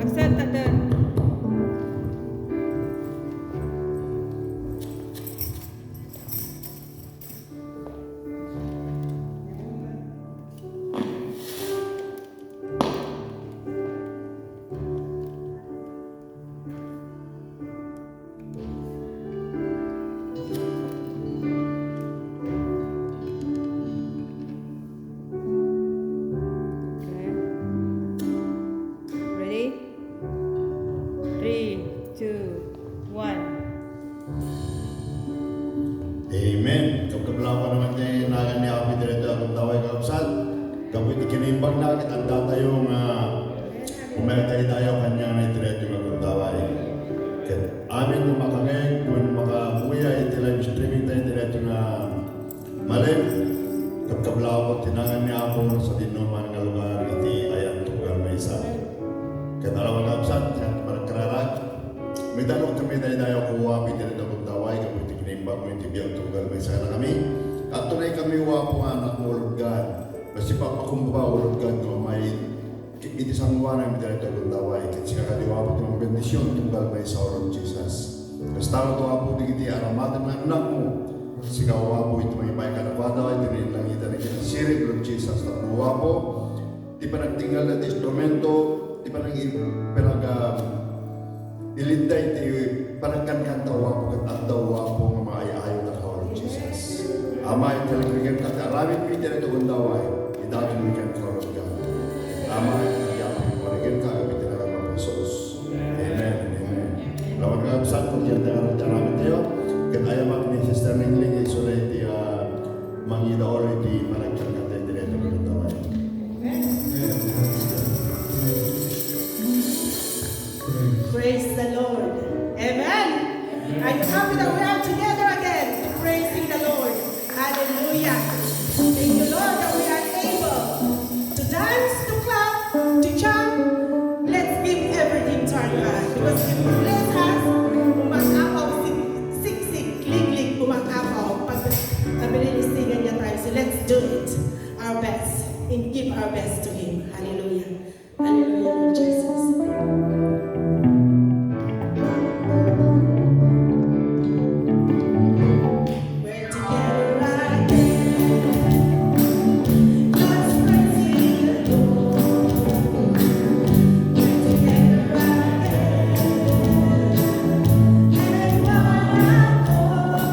Absent and then. Okay. Ready? 3, 2, 1. Amen. Kapkablapan naman niya nagan ni Api Direto akong taway kaapsal. Kapit ikinimbang na at tatayong umayatay tayo kanya na Direto akong taway. Amin na makangay kung makabuya iti live streaming tayo Direto na malim. Kapkablapan tinangan ni Apo sa dinuman nga lugar iti ayan tugang may isa. Katalawan kaapsal, maragkararag. May dalong kami tayo kuha Api Direto akong taway. Kapit ikinimbang mo iti biyang tugal may isa na kami. At tunay kami wapo nga anak mo Lord God. Basi papakumba Lord God ko may iti sangwa na yung direkto kong taway. Kasi kakadiwa po itong bendisyon tunggal may sa Lord Jesus. Kasi tao ito wapo iti aramatan ng anak mo. Kasi kawapo ito may ipay kanakwadaw. Ito rin lang ito na kinasirip Lord Jesus. Tapos wapo. Di pa nagtinggal na instrumento. Di pa nang ilinday iti panagkankanta wapo kat daw wapo nga maayayo na ka Lord Jesus. Ama ito talagang kataramit mo ito na ito kong taway. Idato mo ikan ka Lord God. Ama ito talagang ka kapit na naman ng Jesus. Amen. Amen. Lawan ka kapsat kung yan tayo tayo. Kataya ni Sister Ningling iso na iti mangida oro iti panagkankanta iti na ito kong taway. Praise the Lord. Amen. Are you happy that we are together again? Praising the Lord. Hallelujah. Thank you, Lord, that we are able to dance, to clap, to jump. Let's give everything to our God. Because He bless us, umakapaw, siksik, klik, umakapaw. Pag nabililisingan niya tayo. So let's do it. Our best. And give our best to Him. Hallelujah. Hallelujah, Lord Jesus. We're together again. Let's praise the Lord. We're together again. And one accord.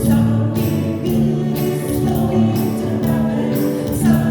Some give peace, flowing to heaven. Some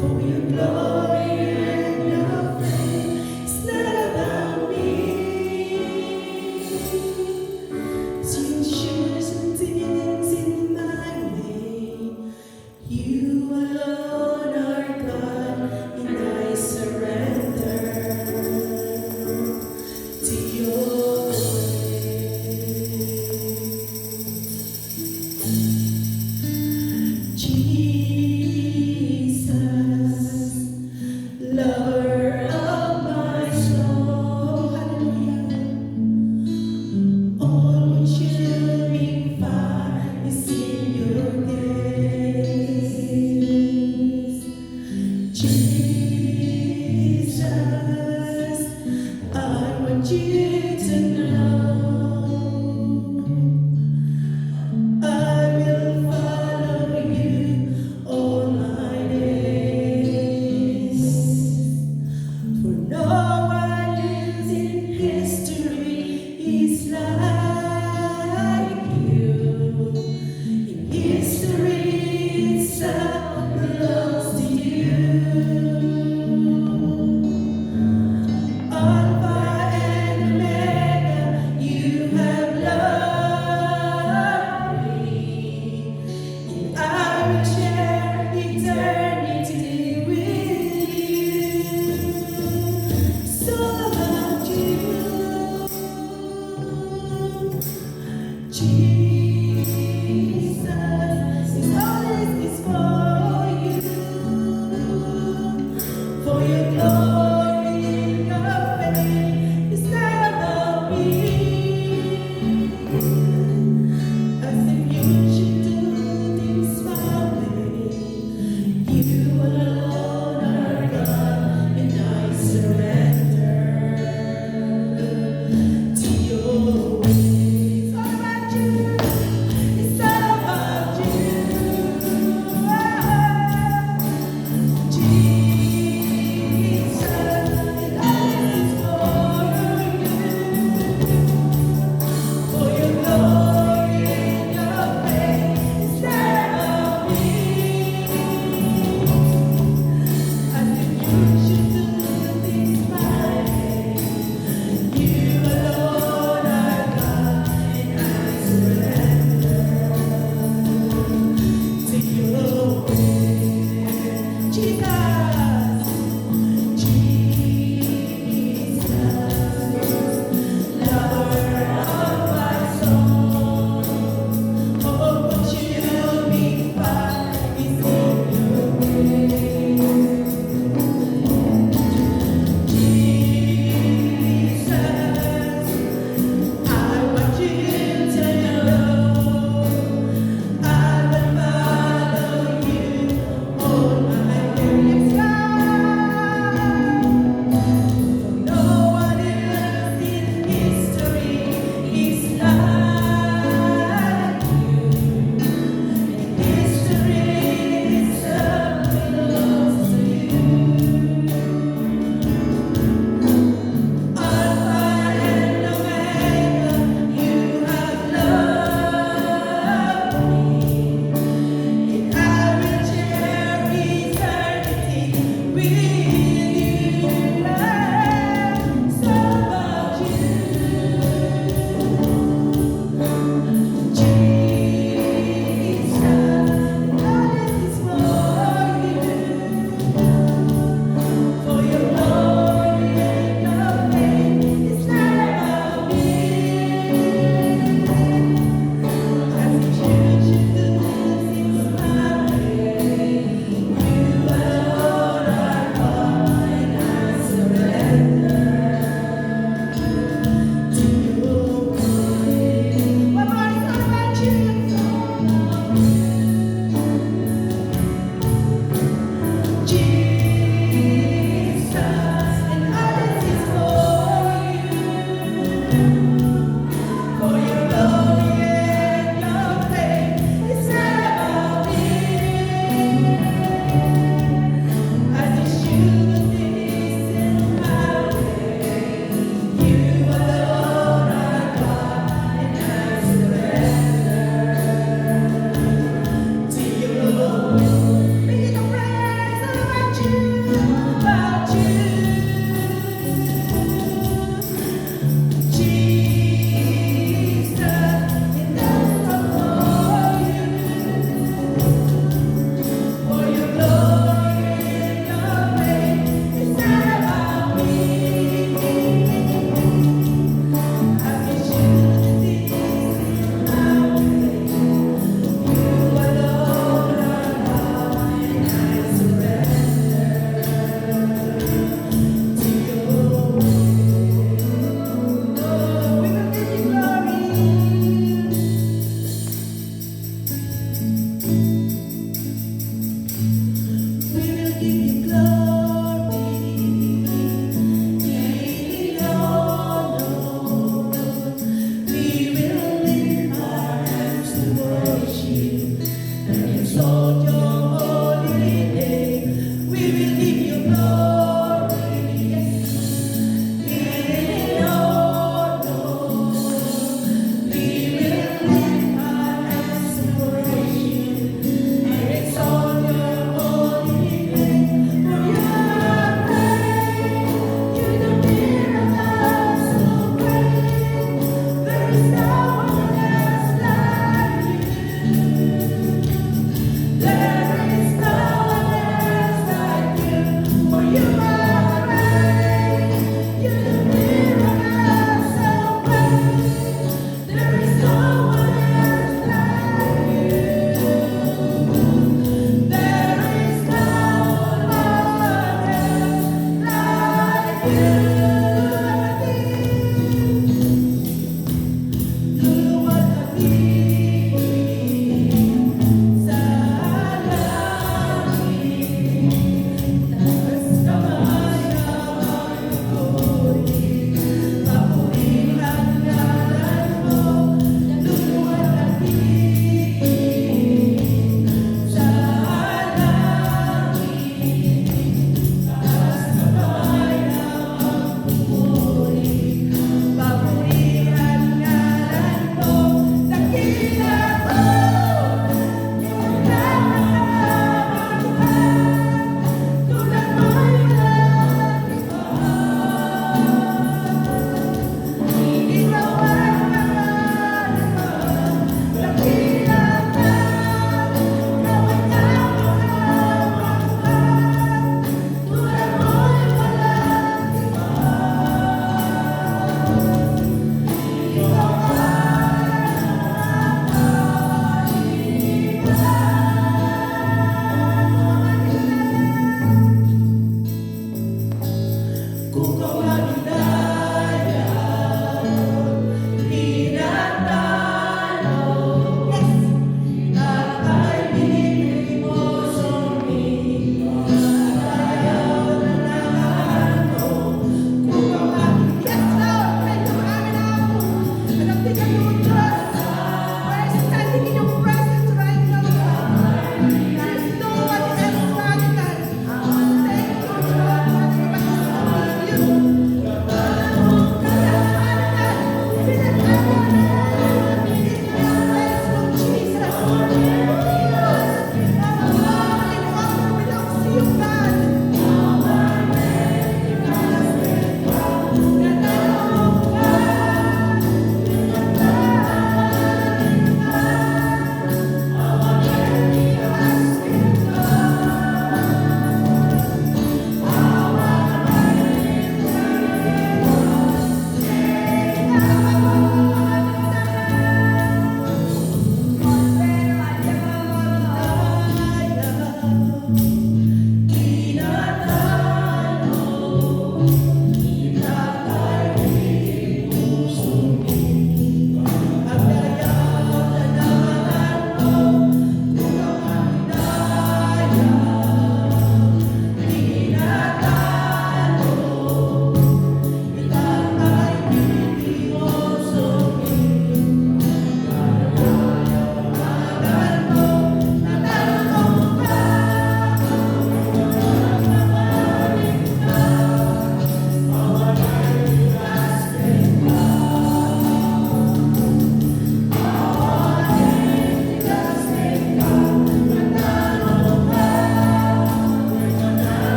For you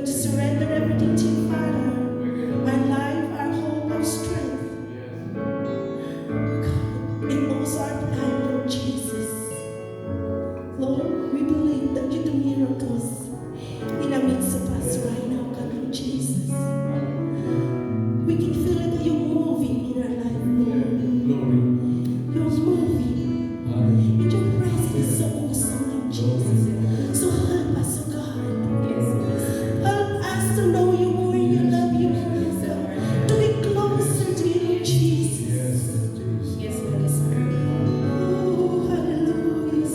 want to surrender everything to you, Father. Our life, our hope, our strength. God, and also our life, Lord Jesus. Lord, we believe that you do miracles in the midst of us right now, God, Lord Jesus. We can feel it that you're moving in our life, Lord. You're moving. And your presence is so awesome, Lord Jesus. So help us, oh God. Help us to know you more and you love you more, oh God. To be closer to you, Lord Jesus. Yes, Holy Spirit. Oh, hallelujah.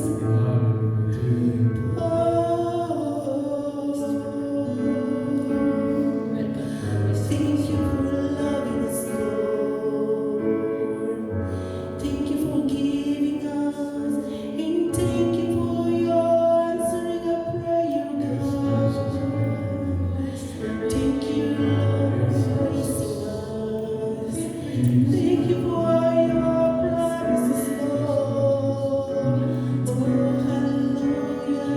Thank you for loving us, Lord. Thank you for giving us, and thank you for your answering our prayer, God. Thank you, Lord, for blessing us. Thank you for your promises, Lord. Oh, hallelujah.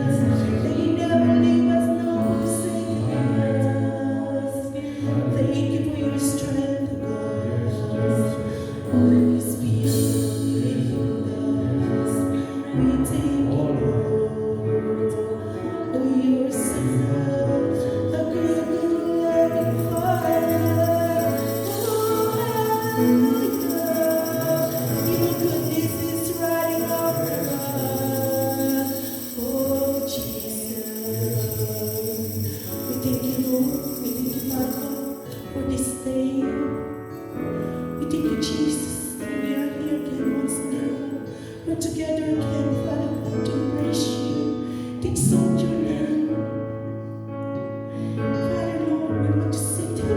That you never leave us nor forsake us. Thank you for your strength, God. Holy Spirit, live in us. We thank you, Lord. Oh, you're so good, a good, good, loving Father. Oh, hallelujah. Your goodness is running after us. Oh, Jesus. We thank you, Lord. We thank you, Father, for this day. We thank you, Jesus, that we are here again once again. We're together again, Father God, to embrace you, to exalt your name. Father, Lord, we want to say thank you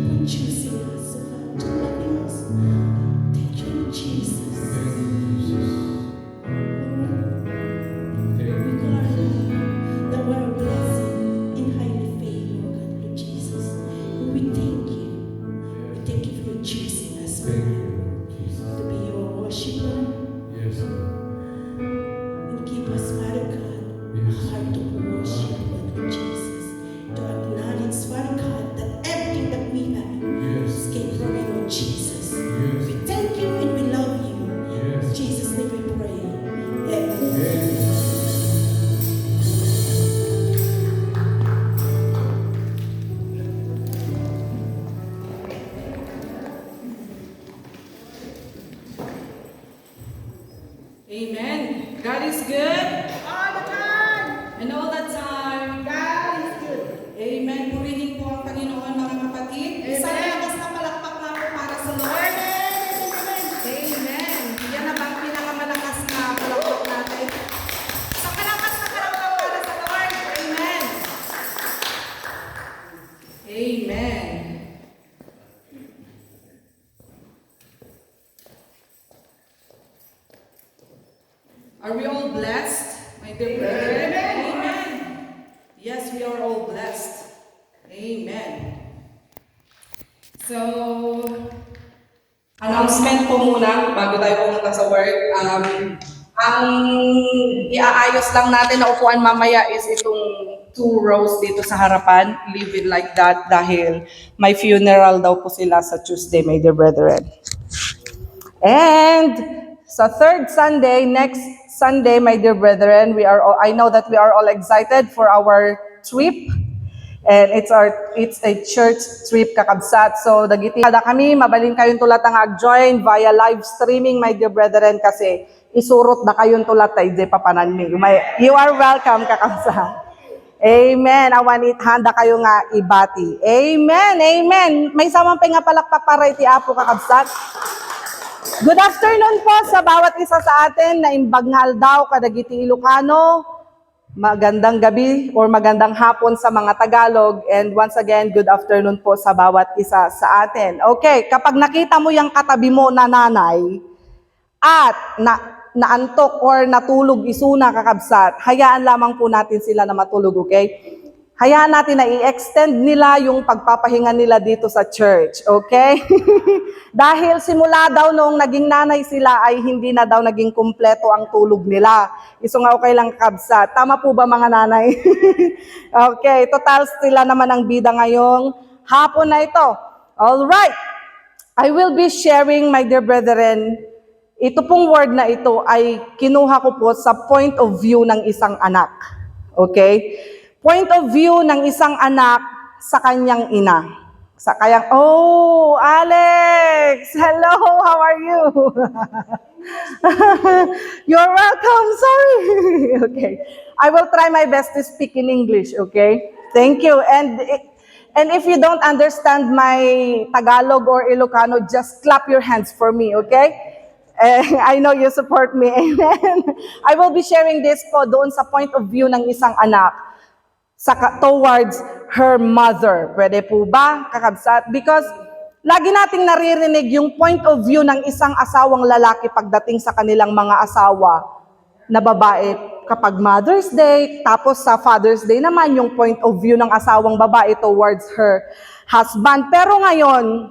for choosing us, oh God, to loving us. Thank you, Jesus. Lord, we call our name that we are blessed and highly favored, oh God, Lord Jesus. And we thank you. We thank you for choosing us, Father, to be your worshiper. And give us, Father God, a heart to worship, Lord Jesus. To acknowledge, Father God, that everything that we have came from you, Lord Jesus. We thank you and we love you. In Jesus' name we pray. Amen. Amen. God is good. All the time, And all the time. God is good. Amen. Purihin po ang Panginoon, mga kapatid. Isang malakas na palakpak nga po para sa Lord. Amen. Yan na ba ang pinakamalakas na palakpak natin? Sa malakas na palakpak para sa Lord. Amen. Amen. Are we all blessed, my dear brethren? Amen. Yes, we are all blessed. Amen. So, announcement po muna bago tayo pumunta sa work. Ang iaayos lang natin na upuan mamaya is itong 2 rows dito sa harapan. Leave it like that dahil may funeral daw po sila sa Tuesday, my dear brethren. And sa third Sunday, next Sunday, my dear brethren, I know that we are all excited for our trip. And it's a church trip, kakabsat. So dagiti kada kami mabalin kayong tulat ang ag-join via live streaming, my dear brethren, kasi isurot na kayong tulat tay di papananmi. You are welcome, kakabsat. Amen. Awan handa kayo nga ibati. Amen. Amen. May samang nga palakpak para iti apo, kakabsat. Good afternoon po sa bawat isa sa atin na imbagnal daw kadagiti Ilocano. Magandang gabi or magandang hapon sa mga Tagalog. And once again, good afternoon po sa bawat isa sa atin. Okay, kapag nakita mo yung katabi mo na nanay at naantok or natulog isuna, kakabsat, hayaan lamang po natin sila na matulog, okay? Hayaan natin na i-extend nila yung pagpapahinga nila dito sa church, okay? Dahil simula daw noong naging nanay sila ay hindi na daw naging kumpleto ang tulog nila. Iso nga okay lang kabsa. Tama po ba mga nanay? Okay, total sila naman ang bida ngayong hapon na ito. All right. I will be sharing, my dear brethren, ito pong word na ito ay kinuha ko po sa point of view ng isang anak. Okay? Point of view ng isang anak sa kanyang ina. Sa kayang, oh, Alex! Hello, how are you? You're welcome, sorry. Okay. I will try my best to speak in English, okay? Thank you. And if you don't understand my Tagalog or Ilocano, just clap your hands for me, okay? I know you support me. Amen. I will be sharing this po doon sa point of view ng isang anak towards her mother. Pwede po ba, kakabsat? Because lagi nating naririnig yung point of view ng isang asawang lalaki pagdating sa kanilang mga asawa na babae kapag Mother's Day, tapos sa Father's Day naman yung point of view ng asawang babae towards her husband. Pero ngayon,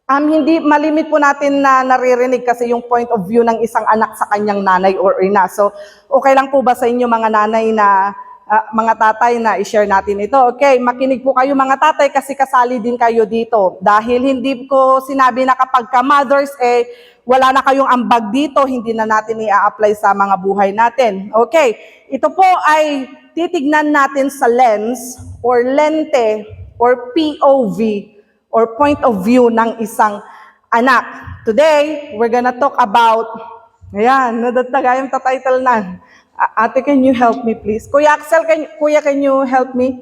hindi malimit po natin na naririnig kasi yung point of view ng isang anak sa kanyang nanay or ina. So, okay lang po ba sa inyo mga nanay na mga tatay na i-share natin ito? Okay, makinig po kayo mga tatay kasi kasali din kayo dito. Dahil hindi ko sinabi na kapag ka-mothers, wala na kayong ambag dito, hindi na natin i-apply sa mga buhay natin. Okay, ito po ay titignan natin sa lens or lente or POV or point of view ng isang anak. Today, we're gonna talk about, ayan, nadatagayang ta-title na. Ate, can you help me please? Kuya Axel, Kuya, can you help me?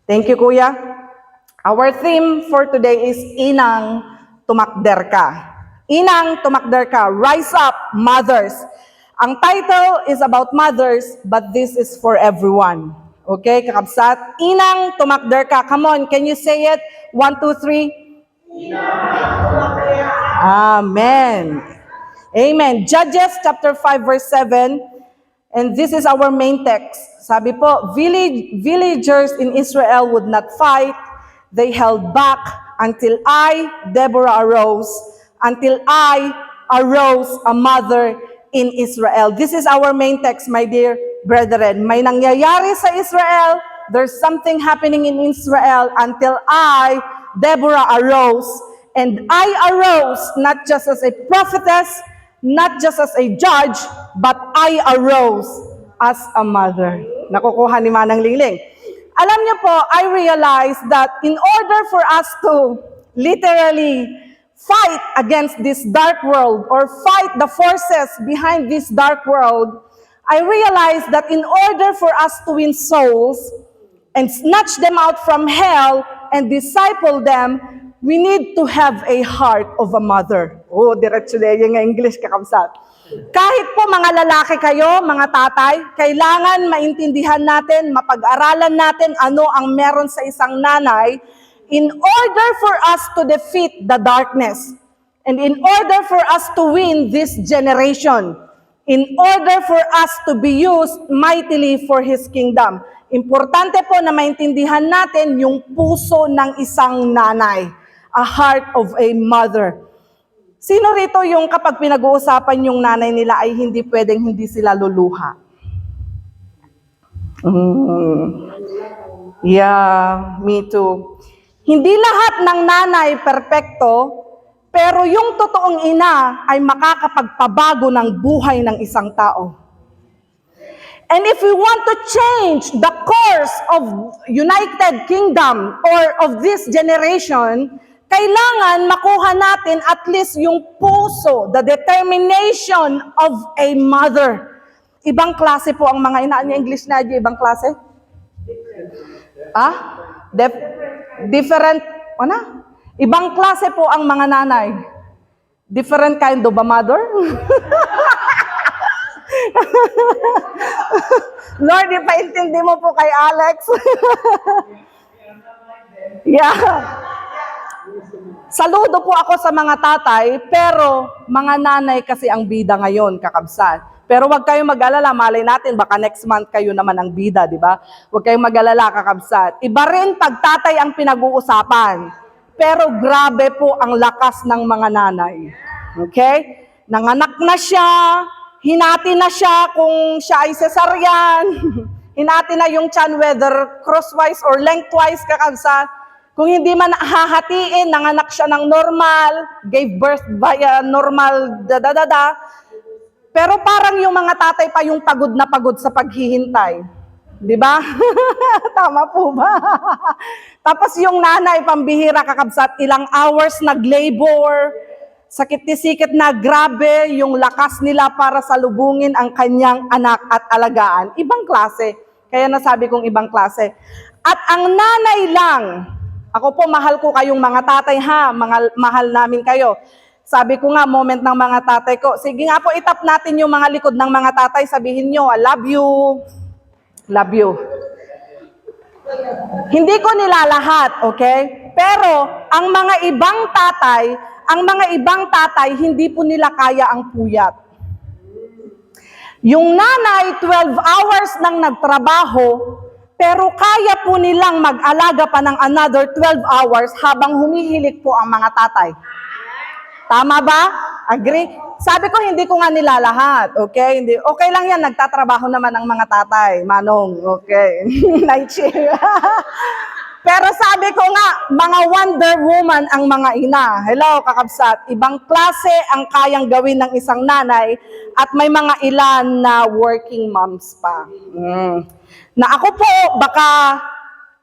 Thank you, Kuya. Our theme for today is Inang Tumakder Ka. Inang Tumakder Ka, Rise Up, Mothers. Ang title is about mothers, but this is for everyone. Okay, kakabsat? Inang Tumakder Ka. Come on, can you say it? 1, 2, 3. Inang Tumakder Ka. Amen. Amen. Judges chapter 5 verse 7. And this is our main text. Sabi po, villagers in Israel would not fight. They held back until I, Deborah, arose. Until I arose a mother in Israel. This is our main text, my dear brethren. May nangyayari sa Israel. There's something happening in Israel until I, Deborah, arose. And I arose not just as a prophetess, not just as a judge, but I arose as a mother. Nakukuha ni Manang Lingling. Alam niyo po, I realized that in order for us to literally fight against this dark world or fight the forces behind this dark world, I realized that in order for us to win souls and snatch them out from hell and disciple them, we need to have a heart of a mother. Oh, diretso na yung English, kakabsat. Kahit po mga lalaki kayo, mga tatay, kailangan maintindihan natin, mapag-aralan natin ano ang meron sa isang nanay in order for us to defeat the darkness. And in order for us to win this generation. In order for us to be used mightily for His kingdom. Importante po na maintindihan natin yung puso ng isang nanay. A heart of a mother. Sino rito yung kapag pinag-uusapan yung nanay nila ay hindi pwedeng hindi sila luluha? Yeah, me too. Hindi lahat ng nanay perpekto, pero yung totoong ina ay makakapagpabago ng buhay ng isang tao. And if we want to change the course of United Kingdom or of this generation, kailangan makuha natin at least yung puso, the determination of a mother. Ibang klase po ang mga ina. English na ibang klase? Different. Ano? Ibang klase po ang mga nanay. Different kind of a mother? Lord, ipaintindi mo po kay Alex. Yeah. Saludo po ako sa mga tatay, pero mga nanay kasi ang bida ngayon, kakabsat. Pero wag kayong mag-alala, malay natin, baka next month kayo naman ang bida, di ba? Wag kayong mag-alala, kakabsat. Iba rin pag tatay ang pinag-uusapan. Pero grabe po ang lakas ng mga nanay. Okay? Nanganak na siya, hinati na siya kung siya ay cesarean, hinati na yung tiyan whether crosswise or lengthwise, kakabsat. Kung hindi man hahatiin, nanganak siya ng normal, gave birth via normal, Pero parang yung mga tatay pa yung pagod na pagod sa paghihintay. Di ba? Tama po ba? Tapos yung nanay, pambihira, kakabsat, ilang hours nag-labor, sakit ni sikit na grabe yung lakas nila para salubungin ang kanyang anak at alagaan. Ibang klase. Kaya nasabi kong ibang klase. At ang nanay lang, ako po, mahal ko kayong mga tatay ha, mahal namin kayo. Sabi ko nga, moment ng mga tatay ko, sige nga po, itap natin yung mga likod ng mga tatay, sabihin nyo, I love you. Love you. Hindi ko nilalahat, okay? Pero, ang mga ibang tatay, hindi po nila kaya ang puyat. Yung nanay, 12 hours nang nagtrabaho, pero kaya po nilang mag-alaga pa ng another 12 hours habang humihilik po ang mga tatay. Tama ba? Agree? Sabi ko, hindi ko nga nilalahat. Okay? Hindi. Okay lang yan, nagtatrabaho naman ang mga tatay. Manong, okay. Night shift. Pero sabi ko nga, mga Wonder Woman ang mga ina. Hello, kakabsat. Ibang klase ang kayang gawin ng isang nanay at may mga ilan na working moms pa. Na ako po, baka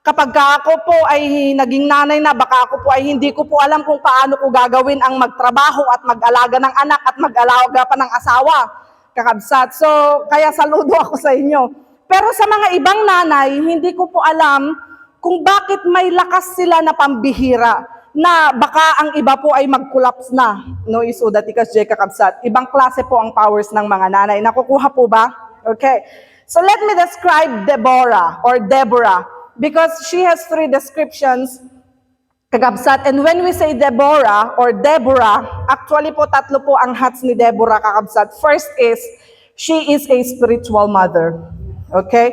kapag ako po ay naging nanay na, baka ako po ay hindi ko po alam kung paano ko gagawin ang magtrabaho at mag-alaga ng anak at mag-alaga pa ng asawa. Kakabsat. So, kaya saludo ako sa inyo. Pero sa mga ibang nanay, hindi ko po alam kung bakit may lakas sila na pambihira na baka ang iba po ay mag-collapse na. No, isudatikas J. Kakabsat. Ibang klase po ang powers ng mga nanay. Nakukuha po ba? Okay. So, let me describe Deborah. Because she has 3 descriptions, kakabsat. And when we say Deborah, actually po 3 po ang hats ni Deborah, kakabsat. First is, she is a spiritual mother. Okay?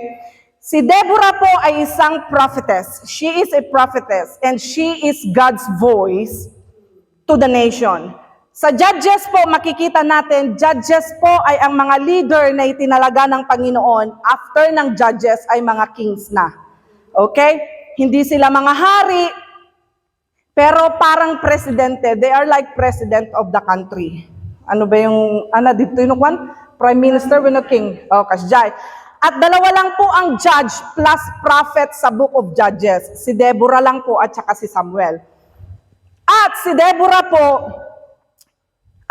Si Deborah po ay isang prophetess. She is a prophetess and she is God's voice to the nation. Sa Judges po, makikita natin, Judges po ay ang mga leader na itinalaga ng Panginoon. After ng Judges ay mga kings na. Okay? Hindi sila mga hari, pero parang presidente. They are like president of the country. Ano ba yung, dito yung one? Prime Minister, when a king. Oh, kasjay. At 2 lang po ang judge plus prophet sa book of Judges. Si Deborah lang po at saka si Samuel. At si Deborah po,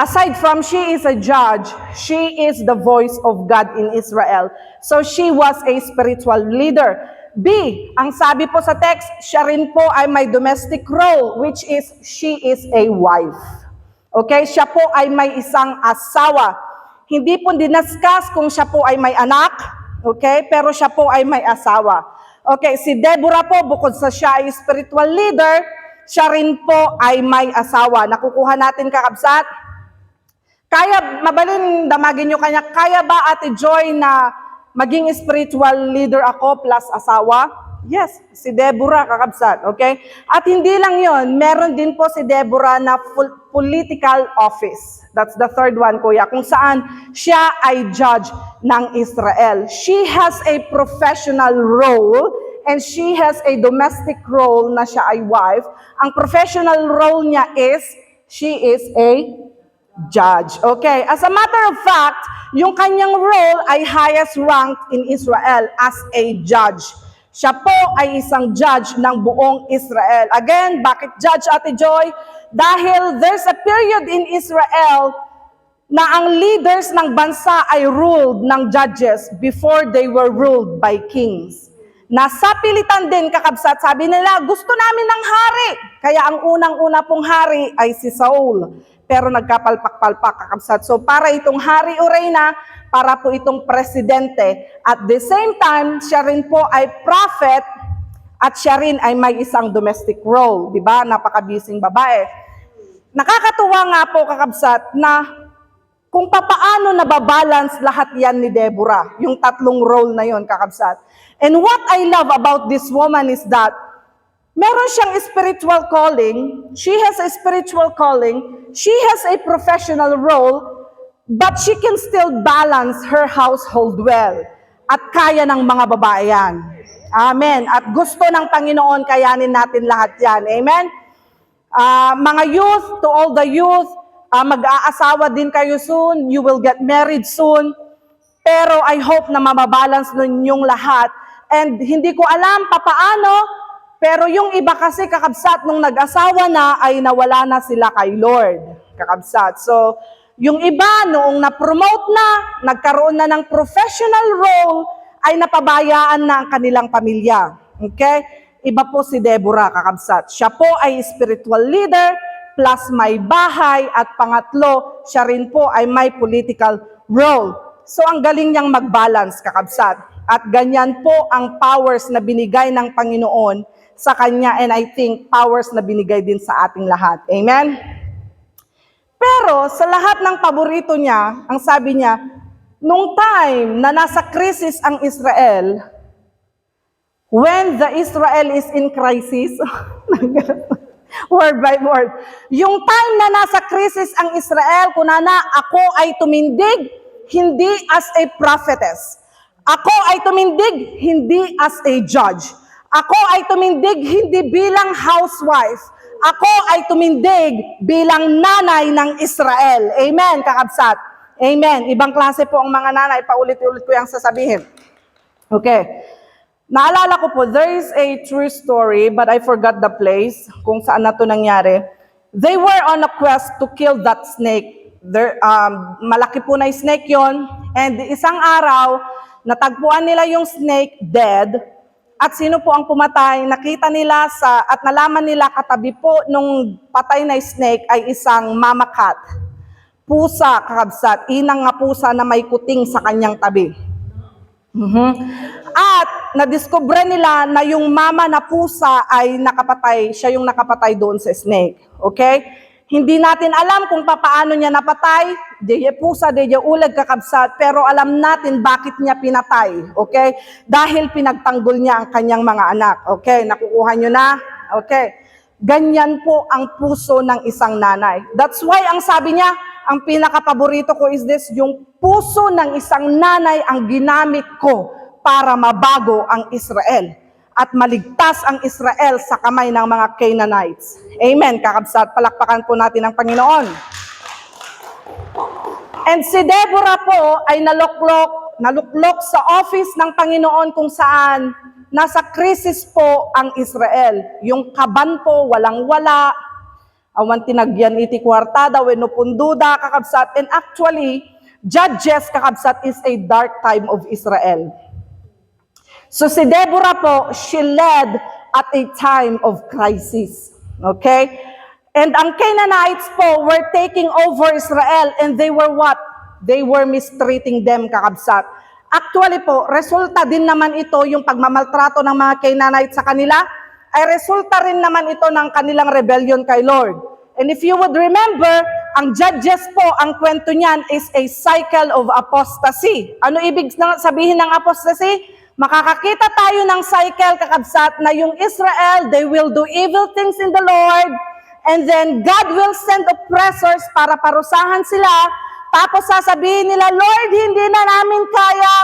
aside from she is a judge, she is the voice of God in Israel. So she was a spiritual leader. B, ang sabi po sa text, siya rin po ay may domestic role, which is, she is a wife. Okay, siya po ay may isang asawa. Hindi po dinaskas kung siya po ay may anak, okay, pero siya po ay may asawa. Okay, si Deborah po, bukod sa siya ay spiritual leader, siya rin po ay may asawa. Nakukuha natin, kakabsat? Kaya, mabalin, damagin nyo kanya, kaya ba Ate Joy na maging spiritual leader ako plus asawa? Yes, si Deborah, kakabsat, okay? At hindi lang yon, meron din po si Deborah na political office. That's the 3rd one, kuya, kung saan siya ay judge ng Israel. She has a professional role and she has a domestic role na siya ay wife. Ang professional role niya is, she is a judge. Okay, as a matter of fact, yung kanyang role ay highest ranked in Israel as a judge. Siya po ay isang judge ng buong Israel. Again, bakit judge, Ate Joy? Dahil there's a period in Israel na ang leaders ng bansa ay ruled ng judges before they were ruled by kings. Nasa pilitan din, kakabsat, sabi nila, gusto namin ng hari. Kaya ang unang-una pong hari ay si Saul. Pero nagkapalpak-palpak, kakabsat. So para itong hari o reyna, para po itong presidente. At the same time, siya rin po ay prophet at siya rin ay may isang domestic role. Diba? Napakabising babae. Nakakatuwa nga po, kakabsat, na kung papaano nababalance lahat yan ni Deborah, yung tatlong role na yon, kakabsat. And what I love about this woman is that meron siyang spiritual calling, she has a spiritual calling, she has a professional role, but she can still balance her household well. At kaya ng mga babae yan. Amen. At gusto ng Panginoon, kayanin natin lahat yan. Amen. Mga youth, to all the youth, mag-aasawa din kayo soon, you will get married soon, pero I hope na mababalance ninyong lahat. And hindi ko alam papaano, pero yung iba kasi, kakabsat, nung nag-asawa na, ay nawala na sila kay Lord. Kakabsat. So, yung iba, noong na-promote na, nagkaroon na ng professional role, ay napabayaan na ang kanilang pamilya. Okay? Iba po si Deborah, kakabsat. Siya po ay spiritual leader, plus may bahay, at pangatlo, siya rin po ay may political role. So, ang galing niyang mag-balance, kakabsat. At ganyan po ang powers na binigay ng Panginoon sa kanya, and I think powers na binigay din sa ating lahat. Amen? Pero sa lahat ng paborito niya, ang sabi niya, nung time na nasa crisis ang Israel, when the Israel is in crisis, word by word, yung time na nasa crisis ang Israel, kunana, ako ay tumindig, hindi as a prophetess. Ako ay tumindig, hindi as a judge. Ako ay tumindig hindi bilang housewife. Ako ay tumindig bilang nanay ng Israel. Amen, kakabsat. Amen. Ibang klase po ang mga nanay. Paulit-ulit ko yung sasabihin. Okay. Naalala ko po, there is a true story, but I forgot the place kung saan na ito nangyari. They were on a quest to kill that snake. Malaki po na yung snake yon. And isang araw, natagpuan nila yung snake dead. At sino po ang pumatay? Nakita nila at nalaman nila katabi po nung patay na snake ay isang mama cat. Pusa, kakabsat. Inang nga pusa na may kuting sa kanyang tabi. At nadiskubre nila na yung mama na pusa ay nakapatay. Siya yung nakapatay doon sa snake. Okay? Hindi natin alam kung paano niya napatay, diya pusa, diya ulag, kakabsat, pero alam natin bakit niya pinatay, okay? Dahil pinagtanggol niya ang kanyang mga anak, okay? Nakukuha niyo na? Okay. Ganyan po ang puso ng isang nanay. That's why ang sabi niya, ang pinakapaborito ko is this, yung puso ng isang nanay ang ginamit ko para mabago ang Israel at maligtas ang Israel sa kamay ng mga Canaanites. Amen, kakabsat. Palakpakan po natin ang Panginoon. And si Deborah po ay naluklok sa office ng Panginoon kung saan nasa krisis po ang Israel. Yung kaban po, walang-wala. Awan tinagyan iti kwartada, wenno punduda, kakabsat. And actually, Judges, kakabsat, is a dark time of Israel. So si Deborah po, she led at a time of crisis. Okay? And ang Canaanites po were taking over Israel and they were what? They were mistreating them, kakabsat. Actually po, resulta din naman ito, yung pagmamaltrato ng mga Canaanites sa kanila, ay resulta rin naman ito ng kanilang rebellion kay Lord. And if you would remember, ang Judges po, ang kwento niyan is a cycle of apostasy. Ano ibig sabihin ng apostasy? Makakakita tayo ng cycle, kakabsat, na yung Israel, they will do evil things in the Lord, and then God will send oppressors para parusahan sila, tapos sasabihin nila, Lord, hindi na namin kaya,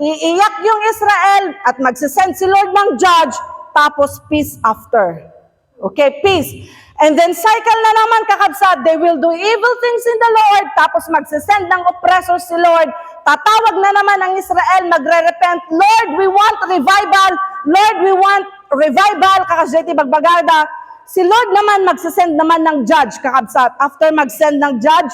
iiyak yung Israel, at magsisend si Lord ng judge, tapos peace after. Okay, peace. And then cycle na naman, kakabsat, they will do evil things in the Lord, tapos magsisend ng oppressors si Lord, tatawag na naman ang Israel, magre-repent, Lord, we want revival, Lord, we want revival, kakasjeti bagbagarda. Si Lord naman, magsisend naman ng judge, kakabsat. After magsend ng judge,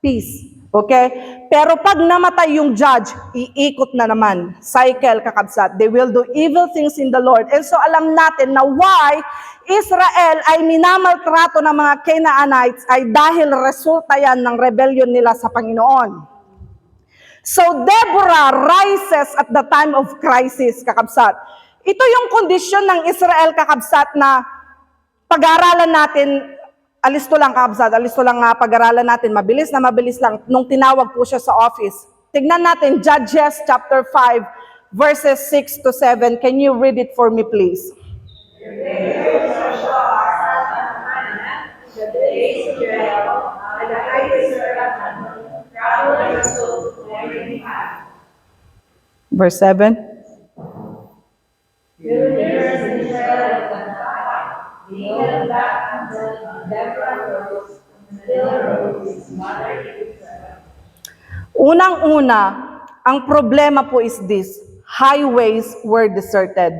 peace. Okay? Pero pag namatay yung judge, iikot na naman. Cycle, kakabsat. They will do evil things in the Lord. And so alam natin na why Israel ay minamaltrato ng mga Canaanites ay dahil resulta yan ng rebellion nila sa Panginoon. So Deborah rises at the time of crisis, kakabsat. Ito yung kondisyon ng Israel, kakabsat, na pag-aaralan natin alisto lang kakabsat, alisto lang nga pag-aralan natin, mabilis lang, nung tinawag po siya sa office. Tignan natin, Judges chapter 5, verses 6 to 7. Can you read it for me, please? Verse 7. Unang-una, ang problema po is this: highways were deserted.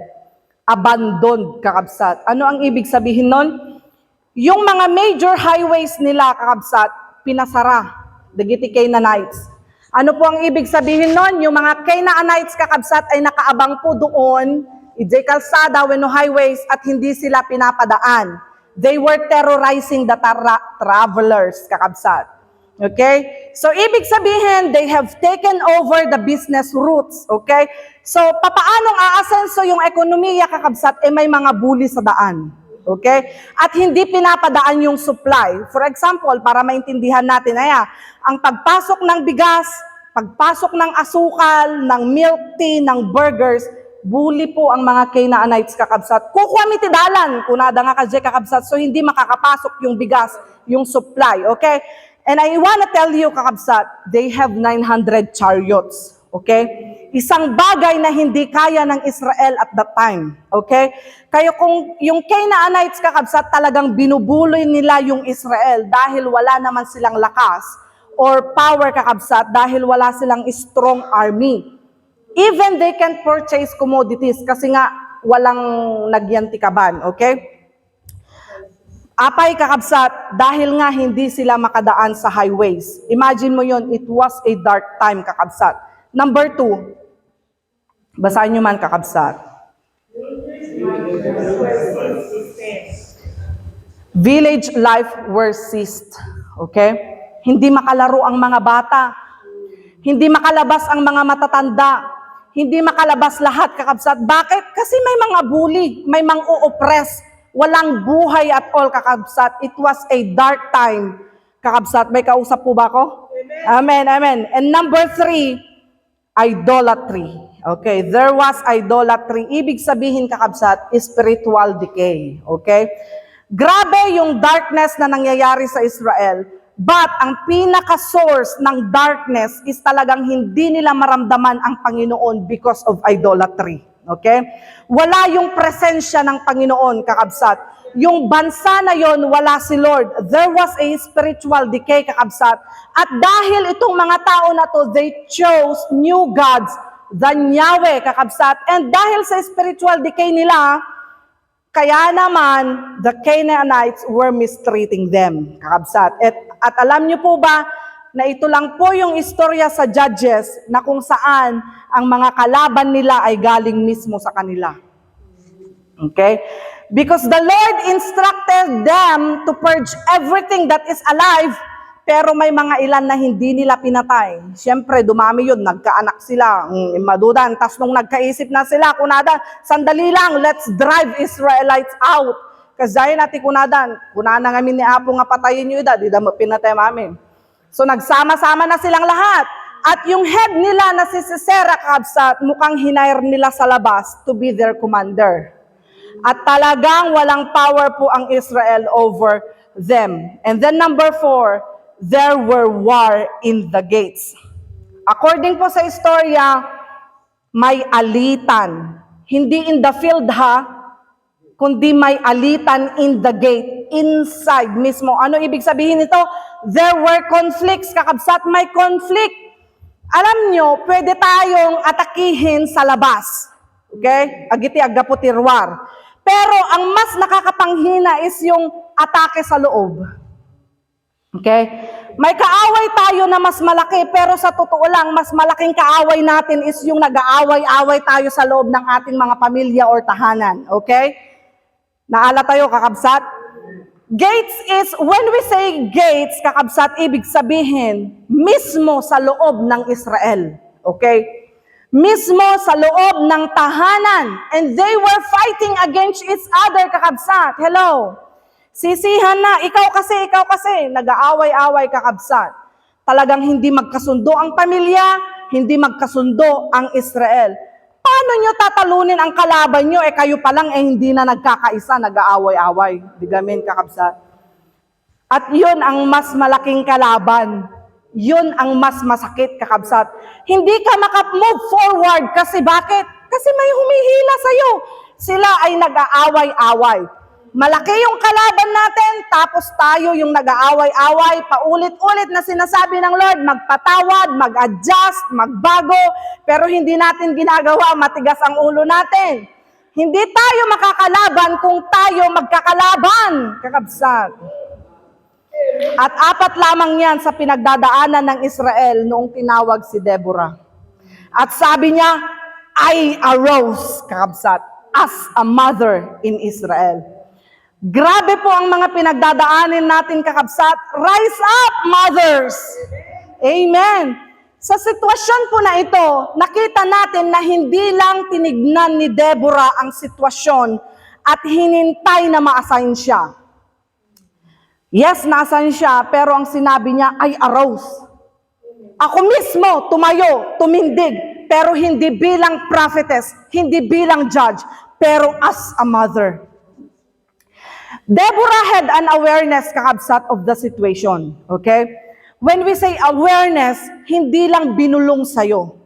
Abandoned, kakabsat. Ano ang ibig sabihin nun? Yung mga major highways nila, kakabsat, pinasara. Dagiti Canaanites. Ano po ang ibig sabihin nun? Yung mga Canaanites, kakabsat, ay nakaabang po doon, ijay kalsada, weno highways, at hindi sila pinapadaan. They were terrorizing the travelers, kakabsat. Okay? So, ibig sabihin, they have taken over the business routes. Okay? So, papaanong aasenso yung ekonomiya, kakabsat, may mga bully sa daan. Okay? At hindi pinapadaan yung supply. For example, para maintindihan natin, ang pagpasok ng bigas, pagpasok ng asukal, ng milk tea, ng burgers, bully po ang mga Canaanites, kakabsat. Kukuha mitidalan, kunada nga kadye, kakabsat, so hindi makakapasok yung bigas, yung supply. Okay? And I wanna tell you, kakabsat, they have 900 chariots. Okay? Isang bagay na hindi kaya ng Israel at that time. Okay? Kaya kung yung Canaanites, kakabsat, talagang binubuloy nila yung Israel dahil wala naman silang lakas or power, kakabsat, dahil wala silang strong army. Even they can purchase commodities kasi nga walang nagyantikaban. Okay? Apay, kakabsat, dahil nga hindi sila makadaan sa highways. Imagine mo yon, it was a dark time, kakabsat. Number 2, basahin nyo man, kakabsat. Village life were ceased. Okay? Hindi makalaro ang mga bata. Hindi makalabas ang mga matatanda. Hindi makalabas lahat, kakabsat. Bakit? Kasi may mga bully, may mga o-oppress. Walang buhay at all, kakabsat. It was a dark time, kakabsat. May kausap po ba ako? Amen, amen. And number 3, idolatry. Okay, there was idolatry. Ibig sabihin, kakabsat, spiritual decay. Okay? Grabe yung darkness na nangyayari sa Israel, but ang pinaka-source ng darkness is talagang hindi nila maramdaman ang Panginoon because of idolatry. Okay? Wala yung presensya ng Panginoon, kakabsat. Yung bansa na yon, wala si Lord. There was a spiritual decay, kakabsat. At dahil itong mga tao na to, they chose new gods than Yahweh, kakabsat. And dahil sa spiritual decay nila, kaya naman, the Canaanites were mistreating them, kakabsat. At alam niyo po ba, na ito lang po yung istorya sa Judges na kung saan ang mga kalaban nila ay galing mismo sa kanila. Okay? Because the Lord instructed them to purge everything that is alive, pero may mga ilan na hindi nila pinatay. Siyempre, dumami yun, nagkaanak sila, madudan. Tas nung nagkaisip na sila, kunada, sandali lang, let's drive Israelites out. Kasi natin kunada ngamin ni Apo nga patayin nyo ida, di da pinatay mamin. So nagsama-sama na silang lahat. At yung head nila na si Sisera, kakabsat, mukhang hinire nila sa labas to be their commander. At talagang walang power po ang Israel over them. And then number 4, there were war in the gates. According po sa istorya, may alitan. Hindi in the field kundi may alitan in the gate, inside mismo. Ano ibig sabihin nito? There were conflicts, kakabsat, may conflict. Alam nyo, pwede tayong atakihin sa labas. Okay? Agiti agaputirwar. Pero ang mas nakakapanghina is yung atake sa loob. Okay? May kaaway tayo na mas malaki, pero sa totoo lang, mas malaking kaaway natin is yung nag-aaway-away tayo sa loob ng ating mga pamilya or tahanan. Okay? Naala tayo, kakabsat? Gates is, when we say gates, kakabsat, ibig sabihin, mismo sa loob ng Israel. Okay? Mismo sa loob ng tahanan. And they were fighting against each other, kakabsat. Hello? Sisihan na, ikaw kasi, nag-aaway-away kakabsat. Talagang hindi magkasundo ang pamilya, hindi magkasundo ang Israel. Paano nyo tatalunin ang kalaban nyo? Kayo pa lang hindi na nagkakaisa, nag-aaway-away. Digamin kakabsat. At yun ang mas malaking kalaban. Yun ang mas masakit kakabsat. Hindi ka maka-move forward kasi bakit? Kasi may humihila sa'yo. Sila ay nag-aaway-away. Malaki yung kalaban natin, tapos tayo yung nag-aaway-away, paulit-ulit na sinasabi ng Lord, magpatawad, mag-adjust, magbago, pero hindi natin ginagawa, matigas ang ulo natin. Hindi tayo makakalaban kung tayo magkakalaban, kakabsat. At 4 lamang yan sa pinagdadaanan ng Israel noong tinawag si Deborah. At sabi niya, I arose, kakabsat, as a mother in Israel. Grabe po ang mga pinagdadaanin natin kakabsat. Rise up, mothers! Amen! Sa sitwasyon po na ito, nakita natin na hindi lang tinignan ni Deborah ang sitwasyon at hinintay na ma-assign siya. Yes, na-assign siya, pero ang sinabi niya ay arose. Ako mismo tumayo, tumindig, pero hindi bilang prophetess, hindi bilang judge, pero as a mother. Deborah had an awareness, kakabsat, of the situation. Okay? When we say awareness, hindi lang binulong sa'yo.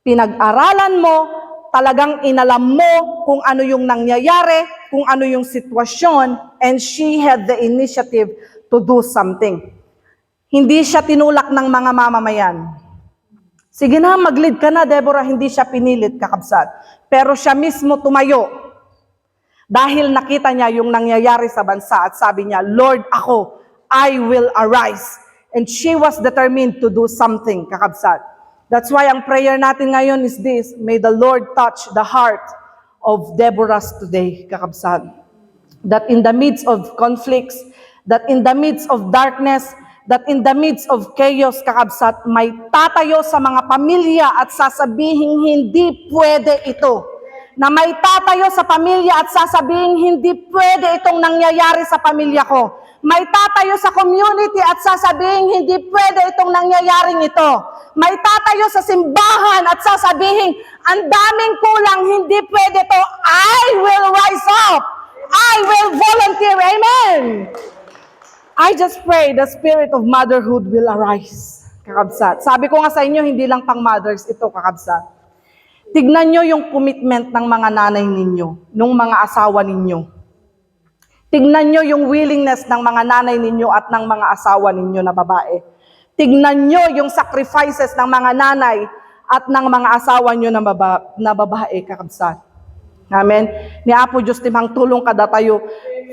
Pinag-aralan mo, talagang inalam mo kung ano yung nangyayari, kung ano yung sitwasyon, and she had the initiative to do something. Hindi siya tinulak ng mga mamamayan. Sige na, mag-lead ka na, Deborah. Hindi siya pinilit, kakabsat. Pero siya mismo tumayo. Dahil nakita niya yung nangyayari sa bansa at sabi niya, Lord, ako, I will arise. And she was determined to do something, kakabsat. That's why ang prayer natin ngayon is this, may the Lord touch the heart of Deborah's today, kakabsat. That in the midst of conflicts, that in the midst of darkness, that in the midst of chaos, kakabsat, may tatayo sa mga pamilya at sasabihing hindi pwede ito. Na may tatayo sa pamilya at sasabihin, hindi pwede itong nangyayari sa pamilya ko. May tatayo sa community at sasabihin, hindi pwede itong nangyayaring ito. May tatayo sa simbahan at sasabihin, ang daming kulang, hindi pwede to. I will rise up. I will volunteer. Amen. I just pray the spirit of motherhood will arise. Kakabsat. Sabi ko nga sa inyo, hindi lang pang mothers ito, kakabsat. Tignan nyo yung commitment ng mga nanay ninyo, ng mga asawa ninyo. Tignan nyo yung willingness ng mga nanay ninyo at ng mga asawa ninyo na babae. Tignan nyo yung sacrifices ng mga nanay at ng mga asawa nyo na babae, kakabsat. Amen? Ni Apo Diyos timang tulong kada tayo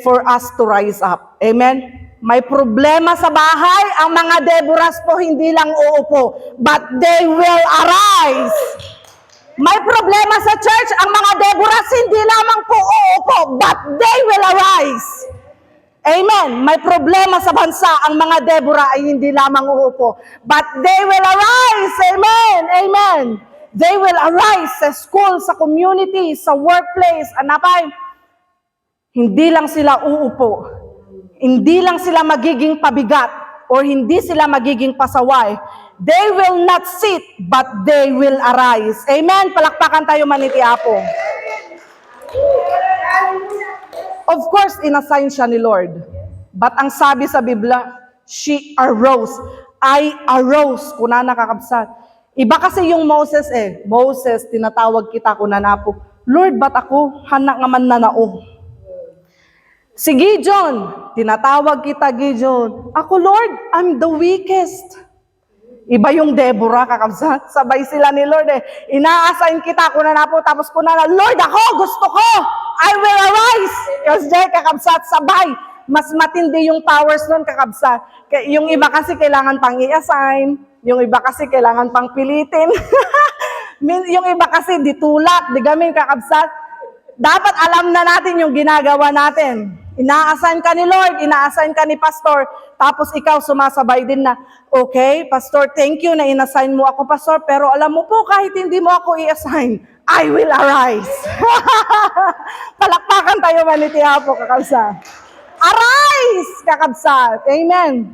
for us to rise up. Amen? May problema sa bahay, ang mga Deborahs po hindi lang uupo, but they will arise. May problema sa church, ang mga Deborahs hindi lamang po uupo, but they will arise. Amen. May problema sa bansa, ang mga Deborah ay hindi lamang uupo, but they will arise. Amen. Amen. They will arise sa school, sa community, sa workplace. Anapay, hindi lang sila uupo. Hindi lang sila magiging pabigat or hindi sila magiging pasaway. They will not sit, but they will arise. Amen? Palakpakan tayo maniti Apo. Of course, inassign siya ni Lord. But ang sabi sa Biblia, she arose. I arose. Kuna nakakabsat. Iba kasi yung Moses Moses, tinatawag kita kuna na po. Lord, ba't ako? Hanak naman na nao. Si Gideon, tinatawag kita Gideon. Ako, Lord, I'm the weakest. Iba yung Deborah, kakabsat. Sabay sila ni Lord Ina-assign kita, kuna na po, tapos kuna na, Lord, ako, gusto ko. I will arise. Kasi kakabsat, sabay. Mas matindi yung powers nun, kakabsat. Yung iba kasi kailangan pang i-assign. Yung iba kasi kailangan pang pilitin. Yung iba kasi ditulak, digamin, kakabsat. Dapat alam na natin yung ginagawa natin. Ina-assign ka ni Lord, ina-assign ka ni Pastor, tapos ikaw sumasabay din na, okay, Pastor, thank you na in-assign mo ako, Pastor, pero alam mo po, kahit hindi mo ako i-assign, I will arise. Palakpakan tayo maniti Apo, kakabsa. Arise, kakabsat. Amen.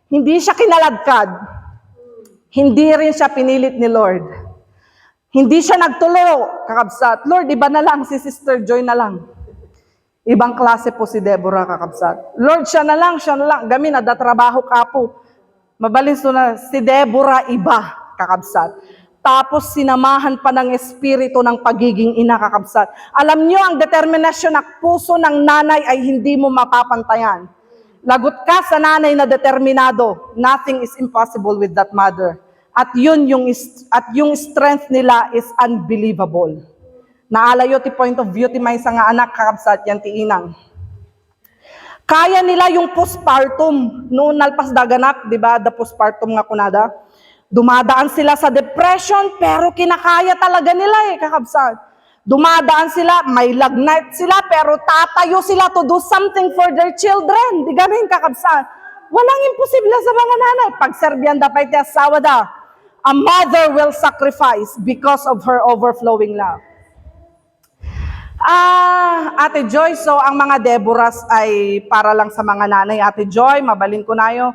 Hindi siya kinaladkad. Hindi rin siya pinilit ni Lord. Hindi siya nagtulo, kakabsat. Lord, iba na lang, si Sister Joy na lang. Ibang klase po si Deborah, kakabsat. Lord, siya na lang. Gami, nadatrabaho ka po. Mabalins to na, si Deborah iba, kakabsat. Tapos sinamahan pa ng espiritu ng pagiging ina, kakabsat. Alam nyo, ang determinasyon ng puso ng nanay ay hindi mo mapapantayan. Lagot ka sa nanay na determinado. Nothing is impossible with that mother. At yung strength nila is unbelievable. Naalayo ti point of view ti may sa nga anak, kakabsat, yan ti inang. Kaya nila yung postpartum. Noon nalpas daganak, di ba, the postpartum nga kunada. Dumadaan sila sa depression, pero kinakaya talaga nila kakabsat. Dumadaan sila, may lagnat sila, pero tatayo sila to do something for their children. Di gamin, kakabsat. Walang imposible sa mga nanay. Pag Serbian dapat ti asawa da, a mother will sacrifice because of her overflowing love. Ate Joy, so ang mga Deborahs ay para lang sa mga nanay. Ate Joy, mabalin ko na yun.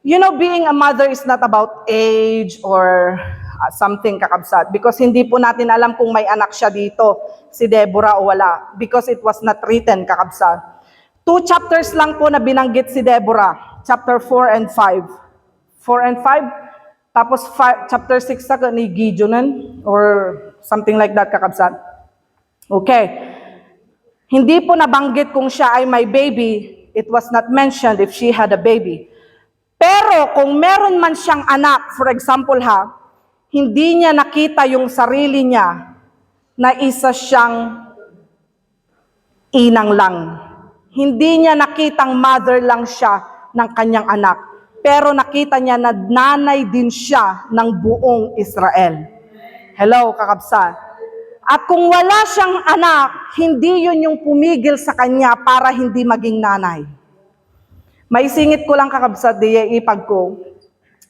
You know, being a mother is not about age or something, kakabsat. Because hindi po natin alam kung may anak siya dito, si Deborah o wala. Because it was not written, kakabsat. 2 chapters lang po na binanggit si Deborah. Chapter 4 and 5. 4 and 5. Tapos chapter 6 sa ni Gideon or something like that, kakabsat. Okay. Hindi po nabanggit kung siya ay may baby. It was not mentioned if she had a baby. Pero kung meron man siyang anak, for example hindi niya nakita yung sarili niya na isa siyang inang lang. Hindi niya nakitang mother lang siya ng kanyang anak. Pero nakita niya na nanay din siya ng buong Israel. Hello, kakabsat. At kung wala siyang anak, hindi yun yung pumigil sa kanya para hindi maging nanay. May singit ko lang, kakabsat, di ipag ko.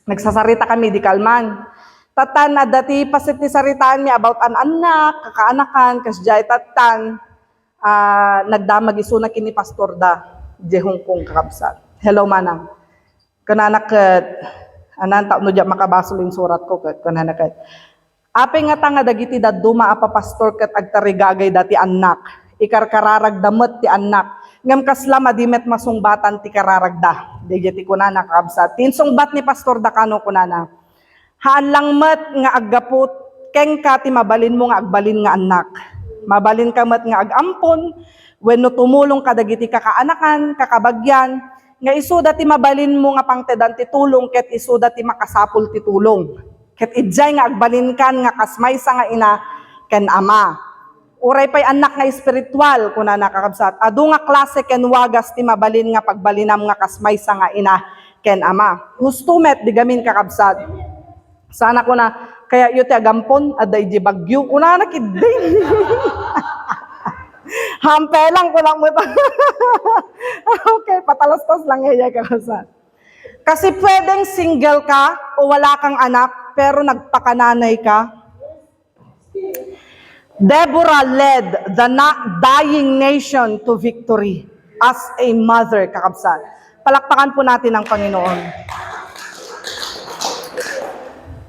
Nagsasarita kami, di kalman. Tatan na dati pasit ni saritaan mi about an anak, kakaanakan, kasjay tatan, nagdamag iso na kini pastor da, di Hongkong, kakabsat. Hello, manang. Kananak kat, anan taon no dya makabasol yung surat ko kat, kananak kat. Ape nga tanga dagiti daduma apa pastor kat agtarigagay dati anak. Ikarkararag damot ti anak. Ngam kasla madimet masungbatan ti kararagda. Dejeti kunana kakabsat. Tinsungbat ni pastor Dakano kunana. Haan lang met nga aggaput keng ka ti mabalin mo nga agbalin nga anak. Mabalin ka met nga agampon wenno tumulong ka dagiti kakaanakan, kakabagyan nga isuda ti mabalin mo nga pangtedan ti tulong ket isuda ti makasapul ti tulong. Ket idjay nga agbalin kan nga kasmay sa nga ina ken ama. Uray pa'y anak nga espiritual, kuna nakakabsat. Adu nga klase ken wagas ti mabalin nga pagbalinam nga kasmay sa nga ina ken ama. Hustumet di gamin kakabsat. Sana ko na, kaya yu ti agampon, aday di bagyo, kuna nakidin. Hampelang ko lang mo ito. Okay, patalastas lang yaya kakabsat. Kasi pwedeng single ka o wala kang anak, pero nagpakananay ka. Deborah led the dying nation to victory as a mother, kakabsat. Palakpakan po natin ang Panginoon.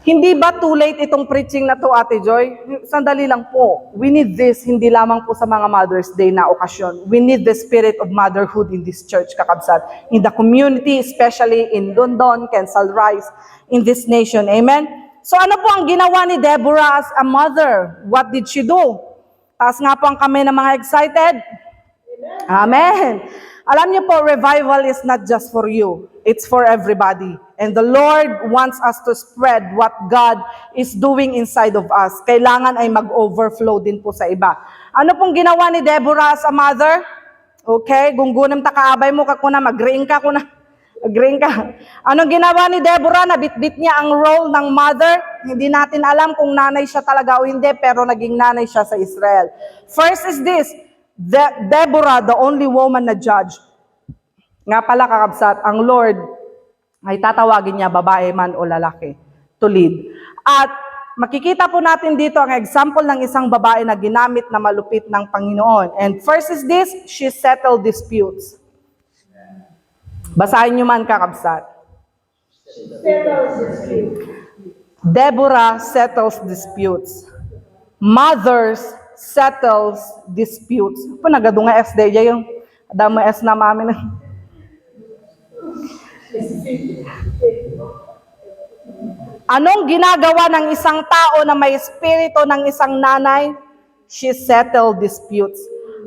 Hindi ba too late itong preaching na to, Ate Joy? Sandali lang po. We need this, hindi lamang po sa mga Mother's Day na okasyon. We need the spirit of motherhood in this church, kakabsat. In the community, especially in London, Kensal Rise, in this nation. Amen? So ano po ang ginawa ni Deborah as a mother? What did she do? Taas nga po ang kami ng mga excited. Amen. Alam niyo po, revival is not just for you. It's for everybody. And the Lord wants us to spread what God is doing inside of us. Kailangan ay mag-overflow din po sa iba. Ano pong ginawa ni Deborah as a mother? Okay, gunggunim ta kaabay mo kakuna, mag-ring ka kuna. Agreeing ka. Anong ginawa ni Deborah? Nabitbit niya ang role ng mother. Hindi natin alam kung nanay siya talaga o hindi, pero naging nanay siya sa Israel. First is this, Deborah, the only woman na judge. Nga pala kakabsat, ang Lord ay tatawagin niya babae man o lalaki to lead. At makikita po natin dito ang example ng isang babae na ginamit na malupit ng Panginoon. And first is this, she settled disputes. Basahin nyo man kakabsat. Deborah settles disputes. Mothers settles disputes. Panagado nga SDJ yung damo S na mami na. Anong ginagawa ng isang tao na may espiritu ng isang nanay? She settled disputes.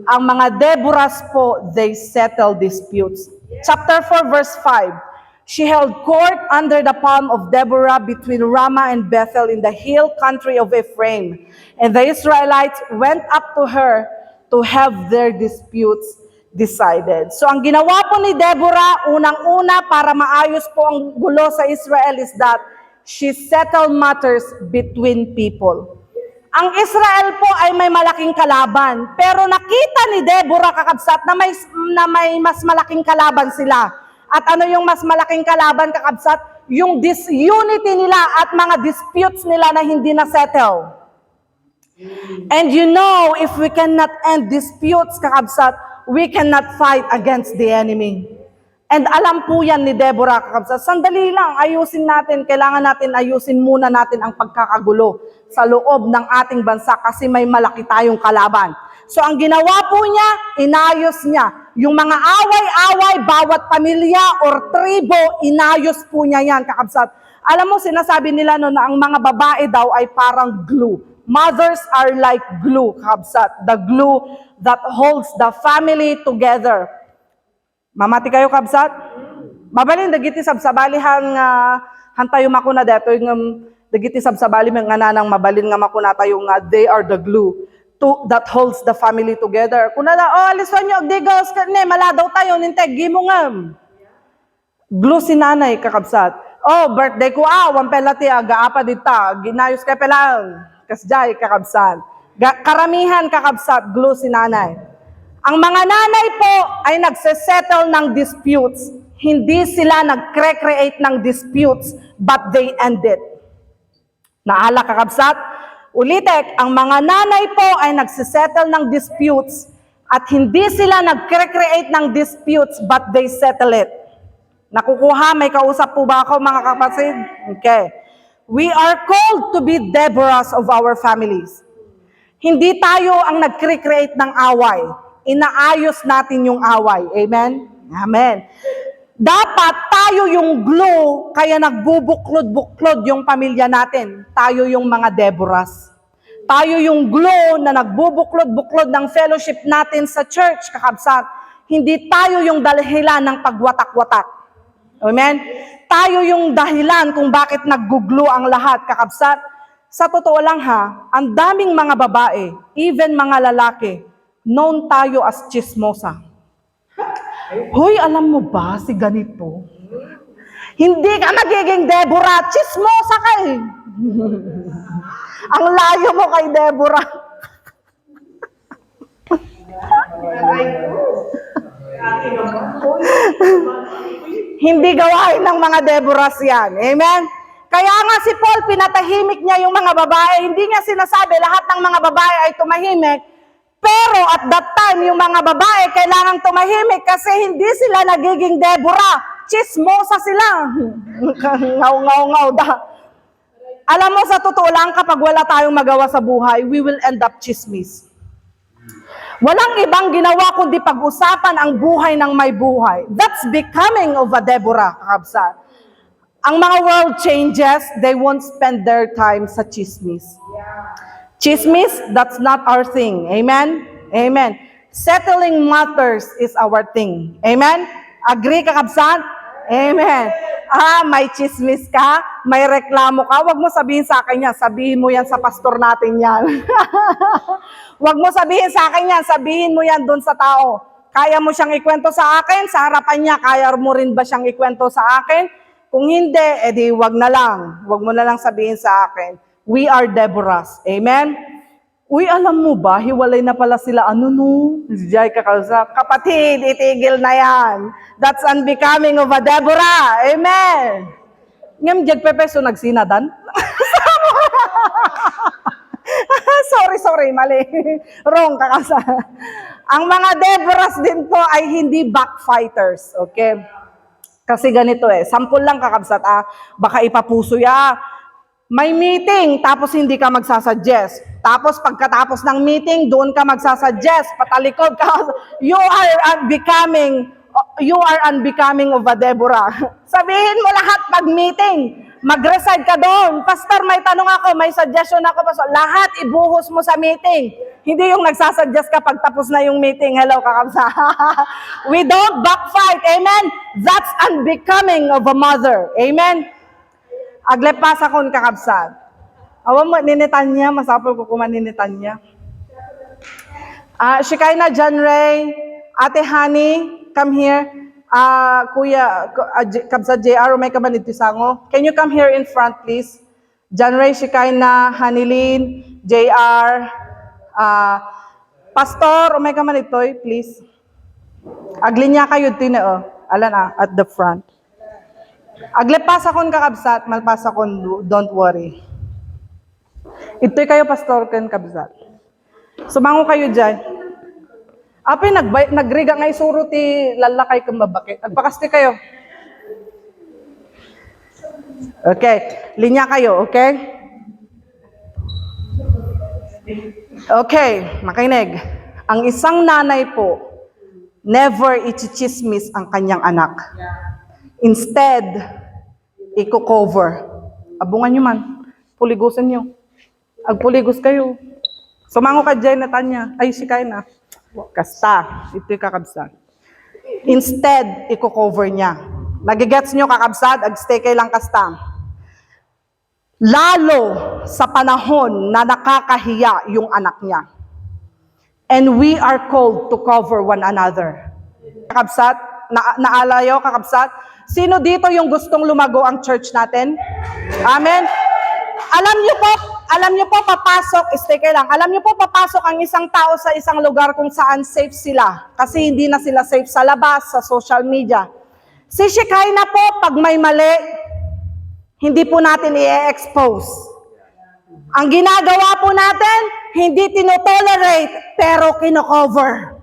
Ang mga Deborahs po, they settle disputes. Chapter 4 verse 5. She held court under the palm of Deborah between Ramah and Bethel in the hill country of Ephraim. And the Israelites went up to her to have their disputes decided. So ang ginawa po ni Deborah, unang-una para maayos po ang gulo sa Israel is that she settled matters between people. Ang Israel po ay may malaking kalaban, pero nakita ni Deborah kakabsat na may mas malaking kalaban sila. At ano yung mas malaking kalaban kakabsat? Yung disunity nila at mga disputes nila na hindi na-settle. And you know, if we cannot end disputes kakabsat, we cannot fight against the enemy. And alam po yan ni Deborah kakabsat. Sandali lang, ayusin natin. Kailangan natin ayusin muna natin ang pagkakagulo sa loob ng ating bansa kasi may malaki tayong kalaban. So ang ginawa po niya, inayos niya. Yung mga away-away, bawat pamilya or tribo, inayos po niya yan, kakabsat. Alam mo, sinasabi nila no, na ang mga babae daw ay parang glue. Mothers are like glue, kakabsat. The glue that holds the family together. Mamati kayo, kabsat? Mabalin, dagiti sabsabali hantayo makuna deto yung dagiti sabsabali mga nanang mabalin nga makuna tayo nga they are the glue that holds the family together. Kuna na, aliswan nyo, digos, mala daw tayo, ninteg, gimo nga. Glue si nanay, kakabsat. Birthday ko, wampelati, gaapa dita, ginayos kay pelang, kasjay, kakabsat. Karamihan, kakabsat, glue si nanay. Ang mga nanay po ay nagsesettle ng disputes. Hindi sila nag-create ng disputes, but they end it. Naala, kakabsat? Ulitek, ang mga nanay po ay nagsisettle ng disputes at hindi sila nag-create ng disputes but they settle it. Nakukuha? May kausap po ba ako mga kapatid? Okay. We are called to be Deborahs of our families. Hindi tayo ang nag-create ng away. Inaayos natin yung away. Amen? Amen. Dapat tayo yung glue, kaya nagbubuklod-buklod yung pamilya natin. Tayo yung mga Deborahs. Tayo yung glue na nagbubuklod-buklod ng fellowship natin sa church, kakabsat. Hindi tayo yung dahilan ng pagwatak-watak. Amen? Tayo yung dahilan kung bakit nagguglue ang lahat, kakabsat. Sa totoo lang ang daming mga babae, even mga lalaki, known tayo as chismosa. Hoy, alam mo ba si ganito? Hindi ka magiging Deborah, chismosa ka eh. Ang layo mo kay Deborah. Hindi gawain ng mga Deborahs yan. Amen? Kaya nga si Paul, pinatahimik niya yung mga babae. Hindi niya sinasabi lahat ng mga babae ay tumahimik. Pero at that time, yung mga babae kailangan tumahimik kasi hindi sila nagiging Deborah. Chismosa sila. Ngaw da. Alam mo, sa totoo lang, kapag wala tayong magawa sa buhay, we will end up chismis. Walang ibang ginawa kundi pag-usapan ang buhay ng may buhay. That's becoming of a Deborah, kakabsat. Ang mga world changes, they won't spend their time sa chismis. Chismis, that's not our thing. Amen? Amen. Settling matters is our thing. Amen? Agree, kakabsat? Amen. May chismis ka, may reklamo ka, wag mo sabihin sa akin yan, sabihin mo yan sa pastor natin yan. Wag mo sabihin sa akin yan, sabihin mo yan doon sa tao. Kaya mo siyang ikwento sa akin, sa harapan niya, kaya mo rin ba siyang ikwento sa akin? Kung hindi, edi wag na lang. Wag mo na lang sabihin sa akin. We are Deborahs. Amen? Uy, alam mo ba, hiwalay na pala sila, Jai kakalsa, kapatid, itigil na yan. That's unbecoming of a Deborah. Amen. Ngam, jag pepeso nagsinadan. sorry, mali. Wrong, kakasa. Ang mga Deborahs din po ay hindi backfighters, okay? Kasi ganito sample lang kakabsat, baka ipapuso ya. May meeting, tapos hindi ka magsasuggest. Tapos pagkatapos ng meeting, doon ka magsasuggest, patalikod ka. You are unbecoming of a Deborah. Sabihin mo lahat pag meeting. Mag-reside ka doon. Pastor, may tanong ako, may suggestion ako. Pastor. Lahat ibuhos mo sa meeting. Hindi yung nagsasuggest ka pag tapos na yung meeting. Hello, kakabsa. We don't backfight. Amen? That's unbecoming of a mother. Amen? Aglepasa kon kakabsat. Awan mo, ninitan niya. Masapol ko kumaninitan niya. Shikaina John Ray, Ate Honey, come here. Kuya, kabsat JR, may kabanit tisango. Can you come here in front, please? John Ray, Shikaina, Hanilin, JR, Pastor, may kabanit toy, please. Aglinya kayo tineo. Alan at the front. Aglepasa kon kakabsat, malpasa kon, don't worry. Ito'y kayo, Pastor, kan kabsat. Sumango kayo dyan. Api, nagriga nga isuro ti lalakay kang babaki. Agpakasti kayo. Okay, linya kayo, okay? Okay, makinig. Ang isang nanay po, never ichichismis ang kanyang anak. Instead, i-cover. Abungan nyo man. Puligusan nyo. Agpuligos kayo. Sumango ka dyan na tanya. Ay, si na. Kasta. Ito'y kakabsat. Instead, i-cover niya. Nagigets nyo kakabsat? Agstay kayo lang kasta. Lalo sa panahon na nakakahiya yung anak niya. And we are called to cover one another. Kakabsat? Naalayo kakabsat? Sino dito yung gustong lumago ang church natin? Amen? Alam niyo po papasok, stay kayo lang, alam niyo po papasok ang isang tao sa isang lugar kung saan safe sila. Kasi hindi na sila safe sa labas, sa social media. Si Shekinah po, pag may mali, hindi po natin i-expose. Ang ginagawa po natin, hindi tinotolerate, pero kino-cover.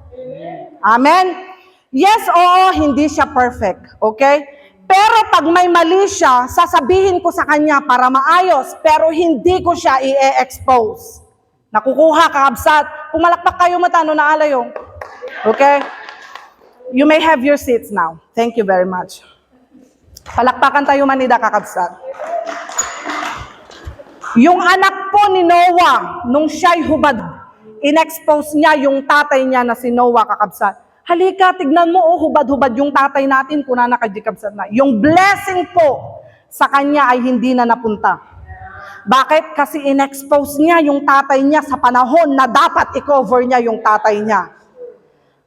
Amen? Yes, oo, hindi siya perfect. Okay? Pero pag may mali siya, sasabihin ko sa kanya para maayos, pero hindi ko siya i-expose. Nakukuha, kakabsat. Pumalakpak kayo matano na alayo. Okay? You may have your seats now. Thank you very much. Palakpakan tayo manida, kakabsat. Yung anak po ni Noah, nung siya'y hubad, in-expose niya yung tatay niya na si Noah, kakabsat. Halika, tignan mo, hubad-hubad yung tatay natin, kuna nakadikabsat na. Yung blessing po sa kanya ay hindi na napunta. Bakit? Kasi in-expose niya yung tatay niya sa panahon na dapat i-cover niya yung tatay niya.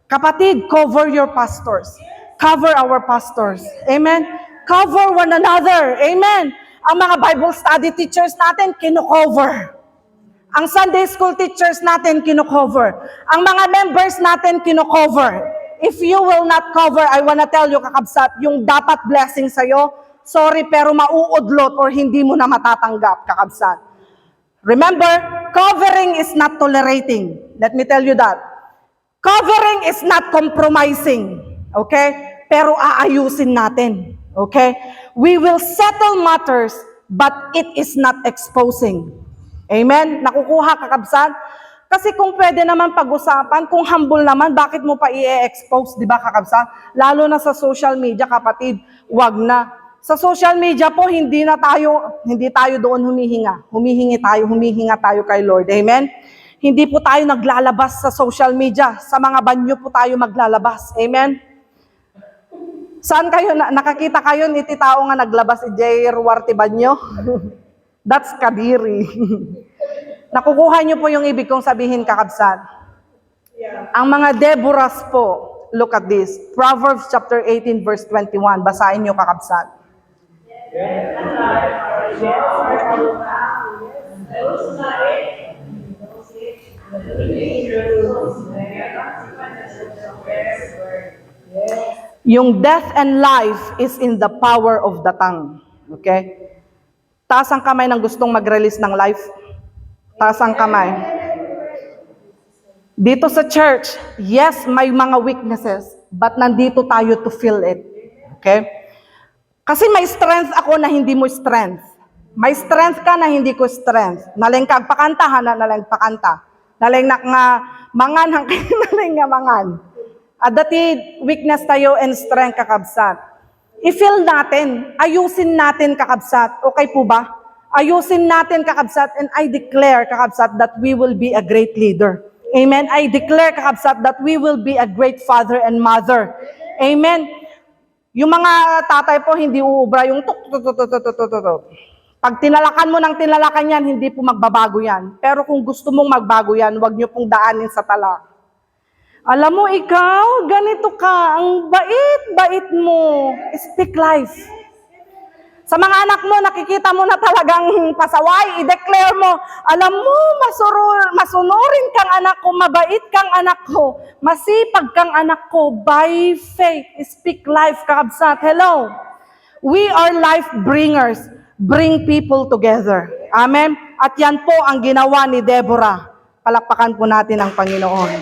Kapatid, cover your pastors. Cover our pastors. Amen? Cover one another. Amen? Ang mga Bible study teachers natin, kino-cover. Ang Sunday school teachers natin, kino-cover. Ang mga members natin, kino-cover. If you will not cover, I wanna tell you, kakabsat, yung dapat blessing sa'yo, sorry, pero mauudlot or hindi mo na matatanggap, kakabsat. Remember, covering is not tolerating. Let me tell you that. Covering is not compromising. Okay? Pero aayusin natin. Okay? We will settle matters, but it is not exposing. Amen? Nakukuha, kakabsat? Kasi kung pwede naman pag-usapan, kung humble naman, bakit mo pa i-expose, di ba, kakabsat? Lalo na sa social media, kapatid, wag na. Sa social media po, hindi tayo doon humihinga. Humihinga tayo kay Lord. Amen? Hindi po tayo naglalabas sa social media. Sa mga banyo po tayo maglalabas. Amen? Saan kayo, nakakita kayo ni tao nga naglabas si J. Ruarte Banyo? That's kadiri. Nakukuha niyo po yung ibig kong sabihin, kakabsat. Ang mga Deborahs po, look at this. Proverbs chapter 18 verse 21. Basahin niyo, kakabsat. Yung death and life is in the power of the tongue. Okay? Taas ang kamay ng gustong mag-release ng life. Taas ang kamay. Dito sa church, yes, may mga weaknesses, but nandito tayo to feel it. Okay? Kasi may strength ako na hindi mo strength. May strength ka na hindi ko strength. Naling kag pakanta, hana naling pakanta. Naling nak nga mangan, hangkay naling nga mangan. At dati weakness tayo and strength kakabsat. I-feel natin, ayusin natin kakabsat. Okay po ba? Ayusin natin kakabsat, and I declare kakabsat that we will be a great leader. Amen. I declare kakabsat that we will be a great father and mother. Amen. Yung mga tatay po, hindi uubra yung tuk, tuk, tuk, tuk, tuk, tuk, tuk, tuk. Pag tinalakan mo ng tinalakan yan, hindi po magbabago yan. Pero kung gusto mong magbago yan, huwag nyo pong daanin sa tala. Alam mo, ikaw, ganito ka, ang bait-bait mo. Speak life. Sa mga anak mo, nakikita mo na talagang pasaway, i-declare mo, alam mo, masunurin kang anak ko, mabait kang anak ko, masipag kang anak ko, by faith, speak life, kakabsat. Hello. We are life bringers. Bring people together. Amen? At yan po ang ginawa ni Deborah. Palakpakan po natin ang Panginoon.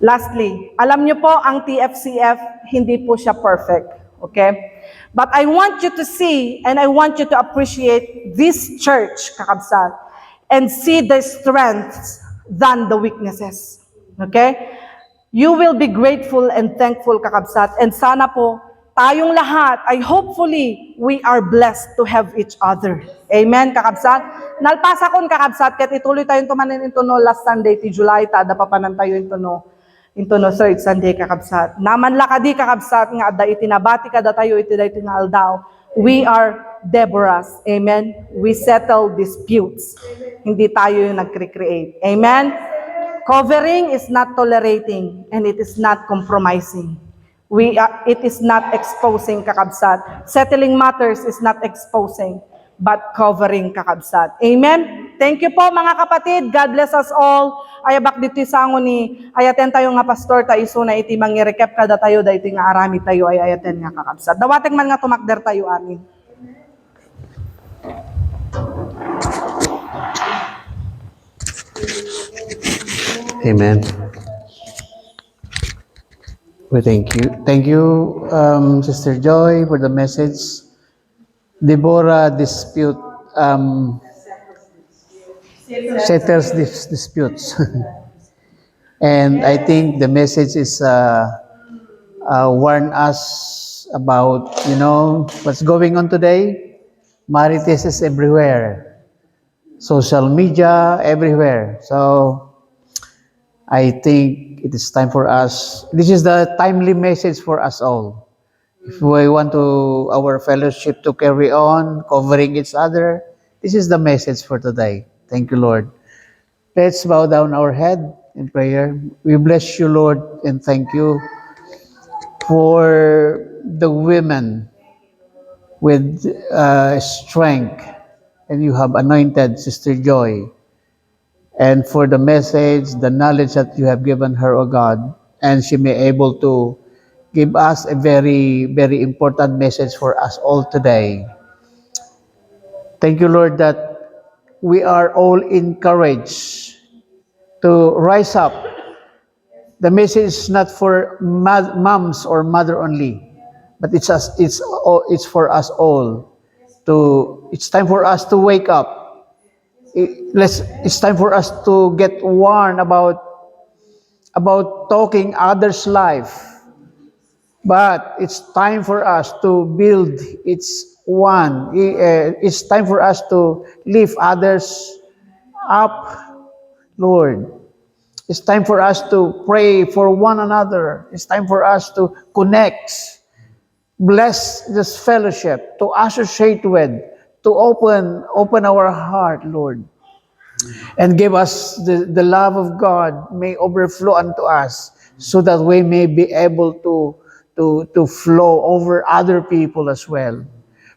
Lastly, alam niyo po, ang TFCF, hindi po siya perfect. Okay? But I want you to see and I want you to appreciate this church, kakabsat, and see the strengths than the weaknesses. Okay? You will be grateful and thankful, kakabsat, and sana po, tayong lahat ay hopefully we are blessed to have each other. Amen, kakabsat? Nalpasa kon kakabsat, ket ituloy tayong tumanin into no last Sunday ti July, tada papanan tayo into no third Sunday kakabsat. Naman lakadi kakabsat nga adda itinabati kada tayo iti daytoy nga aldaw. We are Deborahs. Amen. We settle disputes. Hindi tayo yung nag-create. Amen. Covering is not tolerating and it is not compromising. It is not exposing kakabsat. Settling matters is not exposing but covering kakabsat. Amen. Thank you po mga kapatid. God bless us all. Ayabak dito sango ni ayaten tayo nga pastor tayo so na iti mangi-recap kada tayo dahito nga arami tayo ay ayaten nga kakabsat. Dawatek man nga tumakder tayo amin. Amen. We thank you. Thank you, Sister Joy, for the message. Deborah dispute settles disputes, and I think the message is warn us about what's going on today. Marites is everywhere, social media everywhere. So I think it is time for us. This is the timely message for us all. If we want our fellowship to carry on, covering each other, this is the message for today. Thank you, Lord. Let's bow down our head in prayer. We bless you, Lord, and thank you for the women with strength, and you have anointed Sister Joy, and for the message, the knowledge that you have given her, O God, and she may able to give us a very, very important message for us all today. Thank you, Lord, that we are all encouraged to rise up. The message is not for moms or mother only, but it's for us all. It's time for us to wake up. It's time for us to get warned about talking others' life. But it's time for us to build it's time for us to lift others up, Lord. It's time for us to pray for one another. It's time for us to connect, bless this fellowship, to associate with, to open our heart, Lord. And give us the love of God may overflow unto us so that we may be able to flow over other people as well.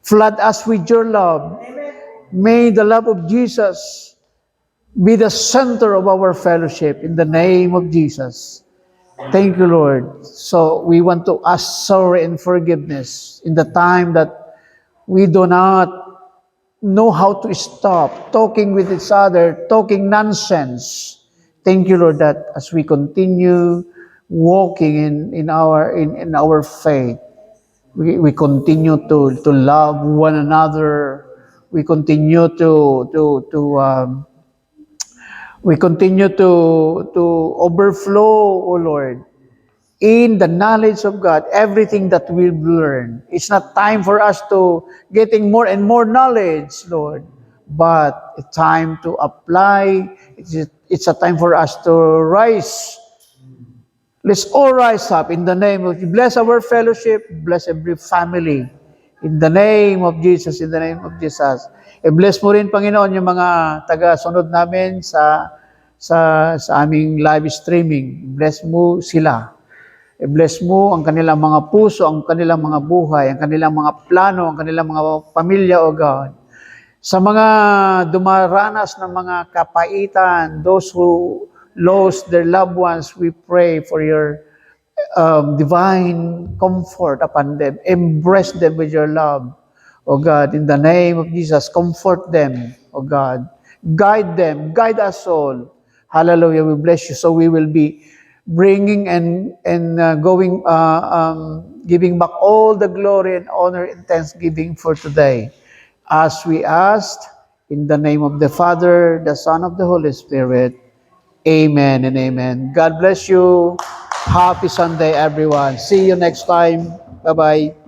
Flood us with your love. May the love of Jesus be the center of our fellowship in the name of Jesus. Thank you, Lord. So we want to ask sorry and forgiveness in the time that we do not know how to stop talking with each other, talking nonsense. Thank you, Lord, that as we continue walking in our faith, We continue to love one another. We continue to overflow, O Lord, in the knowledge of God, everything that we've learned. It's not time for us to getting more and more knowledge, Lord, but it's time to apply. It's a time for us to rise. Let's all rise up in the name of, bless our fellowship, bless every family. In the name of Jesus, in the name of Jesus. I-bless mo rin, Panginoon, yung mga taga-sunod namin sa aming live streaming. Bless mo sila. I-bless mo ang kanilang mga puso, ang kanilang mga buhay, ang kanilang mga plano, ang kanilang mga pamilya, O God. Sa mga dumaranas ng mga kapaitan, those who lost their loved ones, we pray for your divine comfort upon them. Embrace them with your love, O God. In the name of Jesus, comfort them, O God. Guide them, guide us all. Hallelujah, we bless you. So we will be bringing and giving back all the glory and honor and thanksgiving for today. As we asked, in the name of the Father, the Son, of the Holy Spirit. Amen and amen. God bless you. Happy Sunday, everyone. See you next time. Bye-bye.